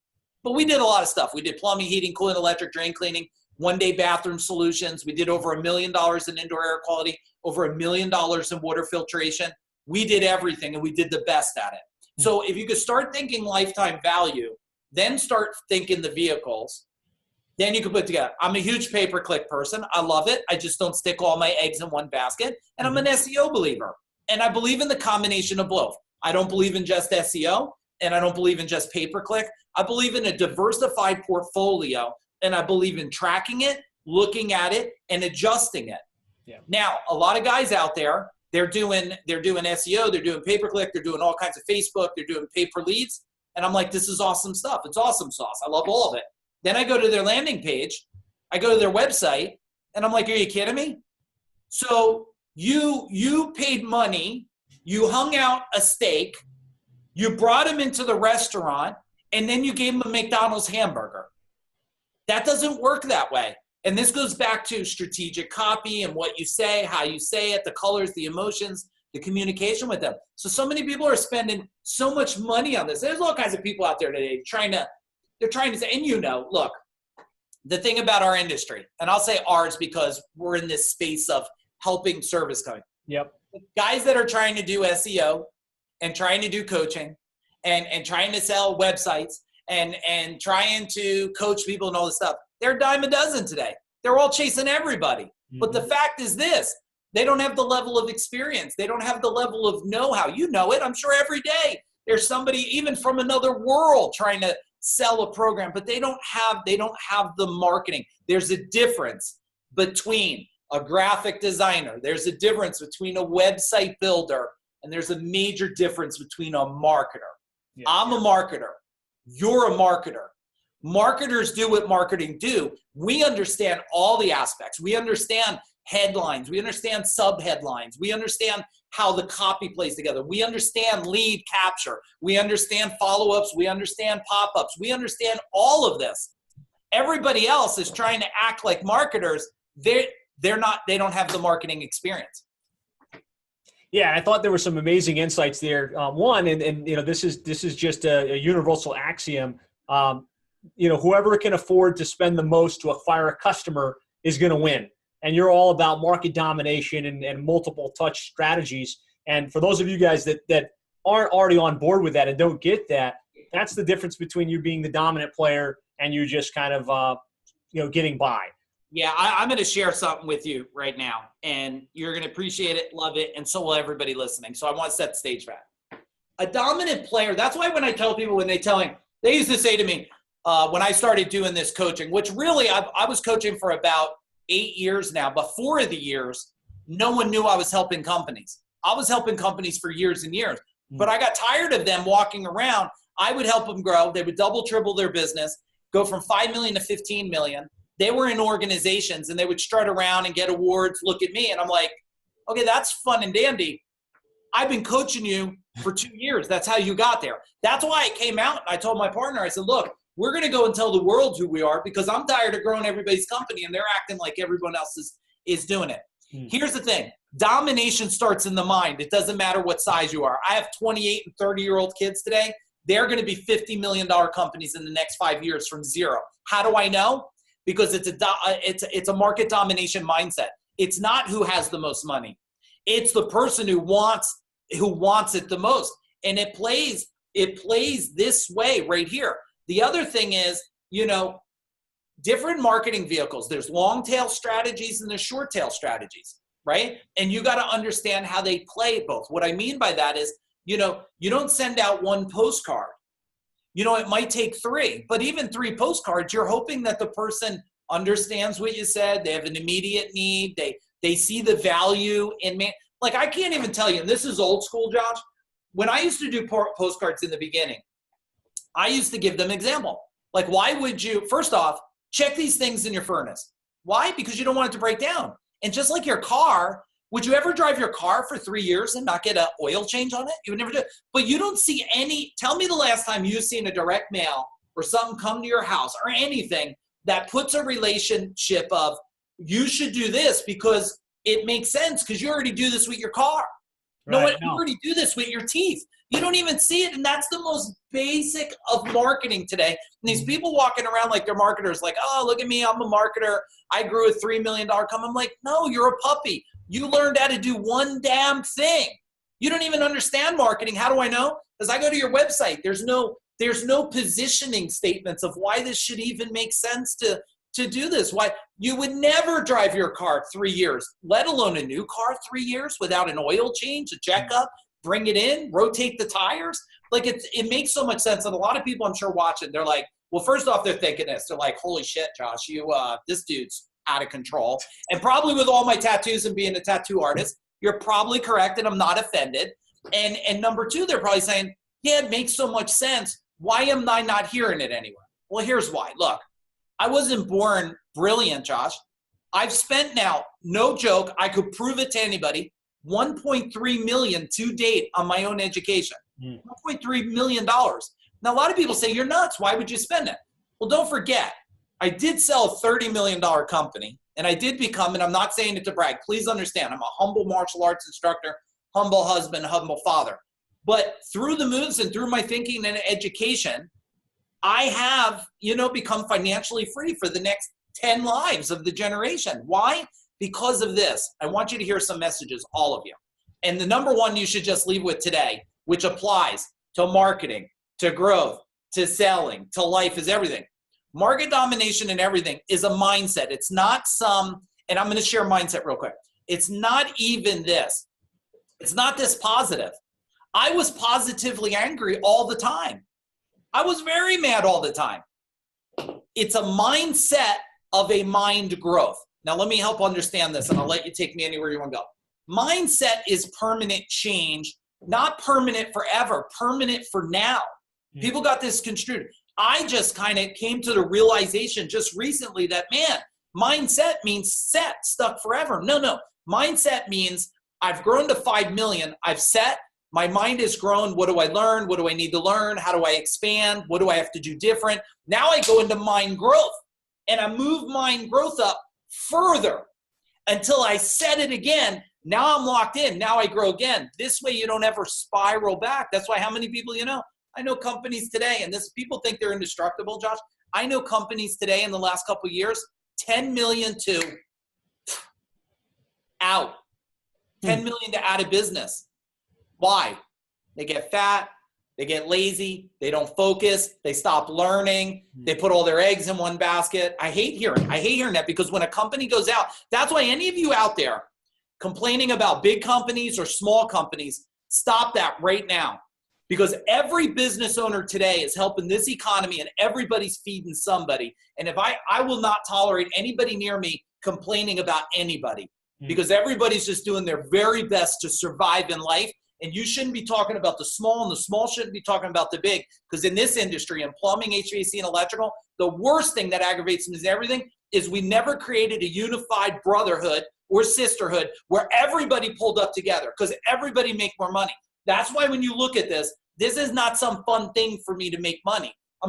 But we did a lot of stuff. We did plumbing, heating, cooling, electric, drain cleaning, one-day bathroom solutions. We did over $1 million in indoor air quality, over $1 million in water filtration. We did everything, and we did the best at it. So if you could start thinking lifetime value, then start thinking the vehicles, then you can put together. I'm a huge pay-per-click person. I love it. I just don't stick all my eggs in one basket. And I'm an SEO believer. And I believe in the combination of both. I don't believe in just SEO, and I don't believe in just pay-per-click. I believe in a diversified portfolio, and I believe in tracking it, looking at it, and adjusting it. Yeah. Now, a lot of guys out there, they're doing SEO, they're doing pay-per-click, they're doing all kinds of Facebook, they're doing pay-per-leads. And I'm like, this is awesome stuff. It's awesome sauce. I love all of it. Then I go to their landing page, I go to their website, and I'm like, are you kidding me? So you paid money, you hung out a steak, you brought him into the restaurant, and then you gave him a McDonald's hamburger. That doesn't work that way. And this goes back to strategic copy and what you say, how you say it, the colors, the emotions, the communication with them. So many people are spending so much money on this. There's all kinds of people out there today they're trying to say, and look, the thing about our industry, and I'll say ours because we're in this space of helping service companies. Yep. Guys that are trying to do SEO and trying to do coaching and trying to sell websites and trying to coach people and all this stuff, they're a dime a dozen today. They're all chasing everybody. Mm-hmm. But the fact is this, they don't have the level of experience. They don't have the level of know-how. You know it. I'm sure every day there's somebody even from another world trying to sell a program, but they don't have the marketing. There's a difference between a graphic designer. There's a difference between a website builder, and there's a major difference between a marketer. Yeah. I'm a marketer. You're a marketer. Marketers do what marketing do. We understand all the aspects. We understand headlines. We understand sub-headlines. We understand how the copy plays together. We understand lead capture. We understand follow-ups. We understand pop-ups. We understand all of this. Everybody else is trying to act like marketers. They don't have the marketing experience. Yeah, I thought there were some amazing insights there. One, and this is just a universal axiom. Whoever can afford to spend the most to acquire a customer is going to win. And you're all about market domination and multiple touch strategies. And for those of you guys that aren't already on board with that and don't get that, that's the difference between you being the dominant player and you just kind of getting by. Yeah, I'm going to share something with you right now, and you're going to appreciate it, love it, and so will everybody listening. So I want to set the stage for that. A dominant player, that's why when I tell people, they used to say to me, when I started doing this coaching, which really I was coaching for about 8 years now, but 4 of the years, no one knew I was helping companies. I was helping companies for years and years, but I got tired of them walking around. I would help them grow. They would double, triple their business, go from 5 million to 15 million. They were in organizations and they would strut around and get awards, look at me. And I'm like, okay, that's fun and dandy. I've been coaching you for 2 years. That's how you got there. That's why I came out and I told my partner, I said, look, we're going to go and tell the world who we are because I'm tired of growing everybody's company and they're acting like everyone else is doing it. Here's the thing. Domination starts in the mind. It doesn't matter what size you are. I have 28 and 30-year-old kids today. They're going to be $50 million companies in the next 5 years from zero. How do I know? Because it's a market domination mindset. It's not who has the most money. It's the person who wants it the most. And it plays this way right here. The other thing is, different marketing vehicles. There's long tail strategies and there's short tail strategies, right? And you got to understand how they play both. What I mean by that is, you don't send out one postcard. It might take 3, but even 3 postcards, you're hoping that the person understands what you said. They have an immediate need. They see the value in me. Like, I can't even tell you, and this is old school, Josh. When I used to do postcards in the beginning, I used to give them example. Like, why would you, first off, check these things in your furnace. Why? Because you don't want it to break down. And just like your car, would you ever drive your car for 3 years and not get an oil change on it? You would never do it. But you don't see tell me the last time you've seen a direct mail or something come to your house or anything that puts a relationship of you should do this because it makes sense because you already do this with your car. Right, you already do this with your teeth. You don't even see it. And that's the most basic of marketing today. And these people walking around like they're marketers, like, oh, look at me, I'm a marketer. I grew a $3 million company. I'm like, no, you're a puppy. You learned how to do one damn thing. You don't even understand marketing. How do I know? Because I go to your website. There's no positioning statements of why this should even make sense to do this. Why you would never drive your car 3 years, let alone a new car 3 years without an oil change, a checkup, bring it in, rotate the tires. Like it makes so much sense. And a lot of people I'm sure watching, they're like, well, first off, they're thinking this. They're like, holy shit, Josh, this dude's out of control. And probably with all my tattoos and being a tattoo artist, you're probably correct and I'm not offended. And number 2, they're probably saying, yeah, it makes so much sense. Why am I not hearing it anywhere? Well, here's why. Look, I wasn't born brilliant, Josh. I've spent now, no joke, I could prove it to anybody, $1.3 million to date on my own education. $1.3 million. Now, a lot of people say, you're nuts. Why would you spend it? Well, don't forget, I did sell a $30 million company, and I did become, and I'm not saying it to brag, please understand, I'm a humble martial arts instructor, humble husband, humble father. But through the moves and through my thinking and education, I have, become financially free for the next 10 lives of the generation. Why? Because of this. I want you to hear some messages, all of you. And the number one you should just leave with today, which applies to marketing, to growth, to selling, to life, is everything. Market domination and everything is a mindset. It's not and I'm going to share mindset real quick. It's not even this. It's not this positive. I was positively angry all the time. I was very mad all the time. It's a mindset of a mind growth. Now, let me help understand this, and I'll let you take me anywhere you want to go. Mindset is permanent change, not permanent forever, permanent for now. People got this construed. I just kind of came to the realization just recently that, man, mindset means set, stuck forever. No. Mindset means I've grown to 5 million. I've set. My mind has grown. What do I learn? What do I need to learn? How do I expand? What do I have to do different? Now I go into mind growth, and I move mind growth up further until I set it again. Now I'm locked in. Now I grow again. This way you don't ever spiral back. That's why how many people, I know companies today, and people think they're indestructible, Josh. I know companies today in the last couple of years, 10 million to out. 10 million to out of business. Why? They get fat. They get lazy. They don't focus. They stop learning. They put all their eggs in one basket. I hate hearing that, because when a company goes out, that's why any of you out there complaining about big companies or small companies, stop that right now. Because every business owner today is helping this economy, and everybody's feeding somebody. And if I will not tolerate anybody near me complaining about anybody, because everybody's just doing their very best to survive in life. And you shouldn't be talking about the small, and the small shouldn't be talking about the big. Because in this industry, in plumbing, HVAC, and electrical, the worst thing that aggravates me is everything is we never created a unified brotherhood or sisterhood where everybody pulled up together, because everybody make more money. That's why when you look at this is not some fun thing for me to make money. I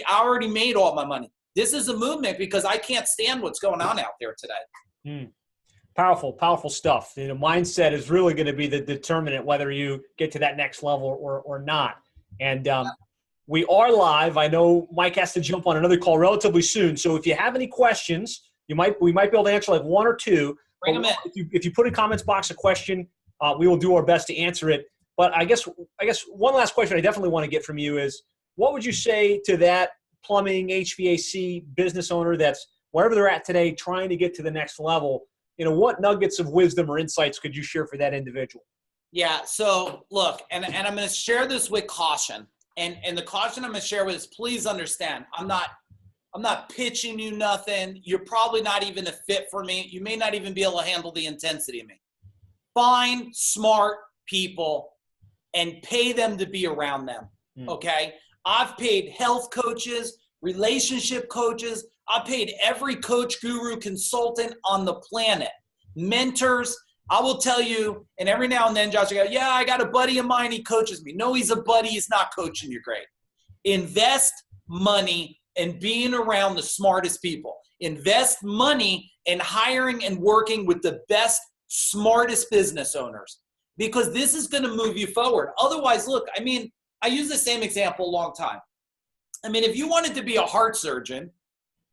already made all my money. This is a movement because I can't stand what's going on out there today. Powerful, powerful stuff. Mindset is really going to be the determinant whether you get to that next level or not. And we are live. I know Mike has to jump on another call relatively soon. So if you have any questions, we might be able to answer like one or two. Bring them in. If you put in comments box a question, we will do our best to answer it. But I guess one last question I definitely want to get from you is, what would you say to that plumbing, HVAC business owner that's wherever they're at today trying to get to the next level? What nuggets of wisdom or insights could you share for that individual? Yeah, so look, and I'm going to share this with caution. And the caution I'm going to share with is, please understand, I'm not pitching you nothing. You're probably not even a fit for me. You may not even be able to handle the intensity of me. Find smart people and pay them to be around them, okay? I've paid health coaches, relationship coaches. I paid every coach, guru, consultant on the planet, mentors. I will tell you, and every now and then, Josh, I go, yeah, I got a buddy of mine, he coaches me. No, he's a buddy, he's not coaching you great. Invest money in being around the smartest people. Invest money in hiring and working with the best, smartest business owners, because this is going to move you forward. Otherwise, look, I use the same example a long time. If you wanted to be a heart surgeon,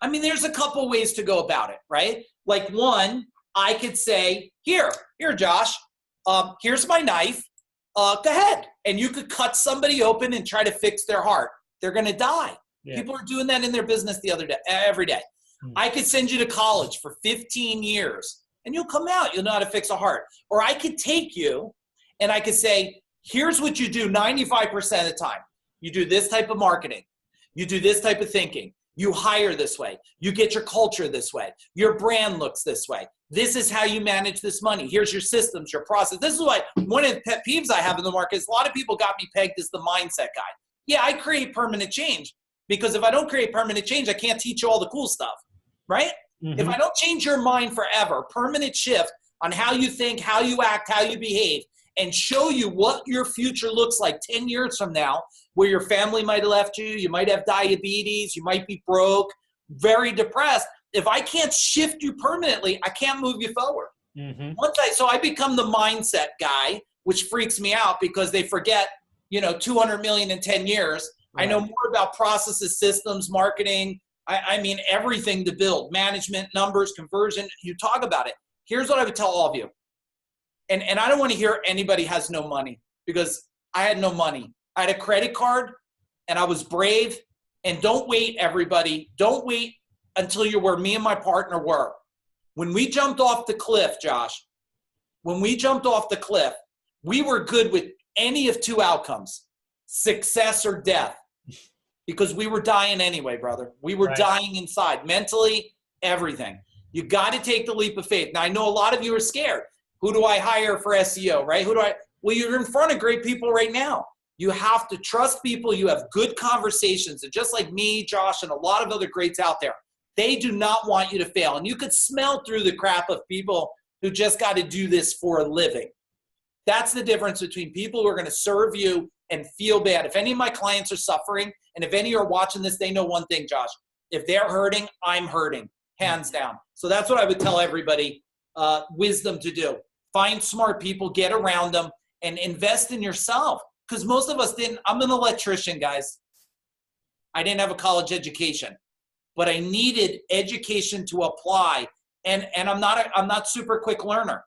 there's a couple ways to go about it, right? Like one, I could say, here, Josh, here's my knife. Go ahead. And you could cut somebody open and try to fix their heart. They're going to die. Yeah. People are doing that in their business every day. I could send you to college for 15 years and you'll come out. You'll know how to fix a heart. Or I could take you and I could say, here's what you do 95% of the time. You do this type of marketing. You do this type of thinking. You hire this way. You get your culture this way. Your brand looks this way. This is how you manage this money. Here's your systems, your process. This is why one of the pet peeves I have in the market is a lot of people got me pegged as the mindset guy. Yeah, I create permanent change, because if I don't create permanent change, I can't teach you all the cool stuff, right? If I don't change your mind forever, permanent shift on how you think, how you act, how you behave, and show you what your future looks like 10 years from now, where your family might have left you, you might have diabetes, you might be broke, very depressed. If I can't shift you permanently, I can't move you forward. So I become the mindset guy, which freaks me out because they forget, 200 million in 10 years. Right. I know more about processes, systems, marketing. I mean, everything to build, management, numbers, conversion. You talk about it. Here's what I would tell all of you. And I don't want to hear anybody has no money, because I had no money. I had a credit card and I was brave. And don't wait, everybody. Don't wait until you're where me and my partner were. When we jumped off the cliff, Josh, we were good with any of two outcomes, success or death, because we were dying anyway, brother. We were dying inside, mentally, everything. You got to take the leap of faith. Now, I know a lot of you are scared. Who do I hire for SEO, right? Well, you're in front of great people right now. You have to trust people. You have good conversations. And just like me, Josh, and a lot of other greats out there, they do not want you to fail. And you could smell through the crap of people who just got to do this for a living. That's the difference between people who are going to serve you and feel bad. If any of my clients are suffering, and if any are watching this, they know one thing, Josh. If they're hurting, I'm hurting, hands down. So that's what I would tell everybody, wisdom to do. find smart people, get around them, and invest in yourself. Because most of us didn't. I'm an electrician, guys. I didn't have a college education, but I needed education to apply. And I'm not super quick learner,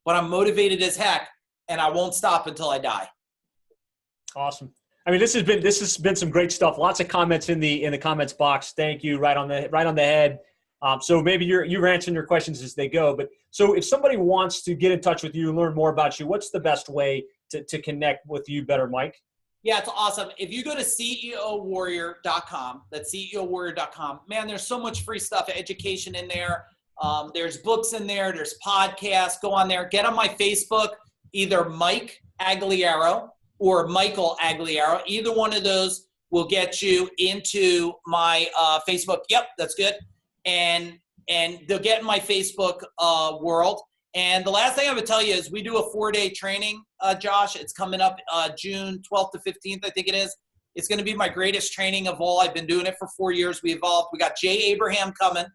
but I'm motivated as heck, and I won't stop until I die. Awesome. I mean, this has been some great stuff. Lots of comments in the comments box. Thank you. Right on the head. So maybe you're answering your questions as they go. But so if somebody wants to get in touch with you and learn more about you, what's the best way to connect with you better, Mike? Yeah, it's awesome. If you go to CEOwarrior.com, that's CEOwarrior.com, man, there's so much free stuff, education in there. There's books in there. There's podcasts. Go on there. Get on my Facebook, either Mike Agugliaro or Michael Agugliaro. Either one of those will get you into my Facebook. Yep, that's good. And they'll get in my Facebook world. And the last thing I would tell you is we do a 4-day training, Josh. It's coming up June 12th to 15th, I think it is. It's going to be my greatest training of all. I've been doing it for 4 years. We evolved. We got Jay Abraham coming.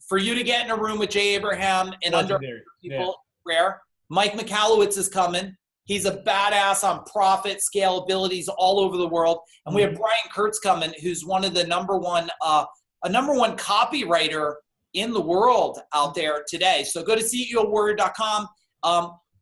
For you to get in a room with Jay Abraham and under people, rare. Mike Michalowicz is coming. He's a badass on profit, scalability. He's all over the world. And we have Brian Kurtz coming, who's one of the number one copywriter in the world out there today. So go to CEOwarrior.com.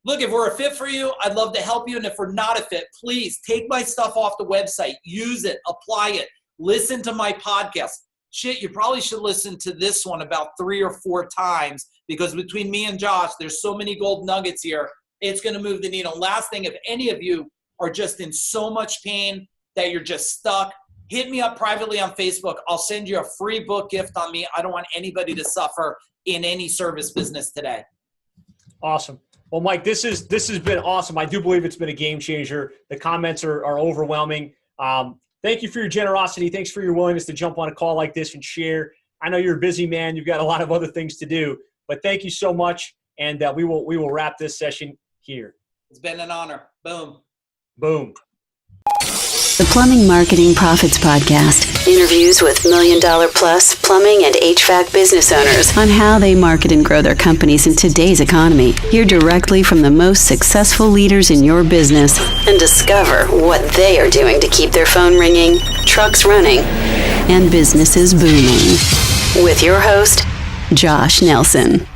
Look, if we're a fit for you, I'd love to help you. And if we're not a fit, please take my stuff off the website, use it, apply it, listen to my podcast. Shit, you probably should listen to this one about 3 or 4 times, because between me and Josh, there's so many gold nuggets here. It's going to move the needle. Last thing, if any of you are just in so much pain that you're just stuck, hit me up privately on Facebook. I'll send you a free book gift on me. I don't want anybody to suffer in any service business today. Awesome. Well, Mike, this has been awesome. I do believe it's been a game changer. The comments are overwhelming. Thank you for your generosity. Thanks for your willingness to jump on a call like this and share. I know you're a busy man. You've got a lot of other things to do, but thank you so much. And we will wrap this session here. It's been an honor. Boom. Boom. The Plumbing Marketing Profits Podcast. Interviews with $1 million plus plumbing and HVAC business owners on how they market and grow their companies in today's economy. Hear directly from the most successful leaders in your business and discover what they are doing to keep their phone ringing, trucks running, and businesses booming. With your host, Josh Nelson.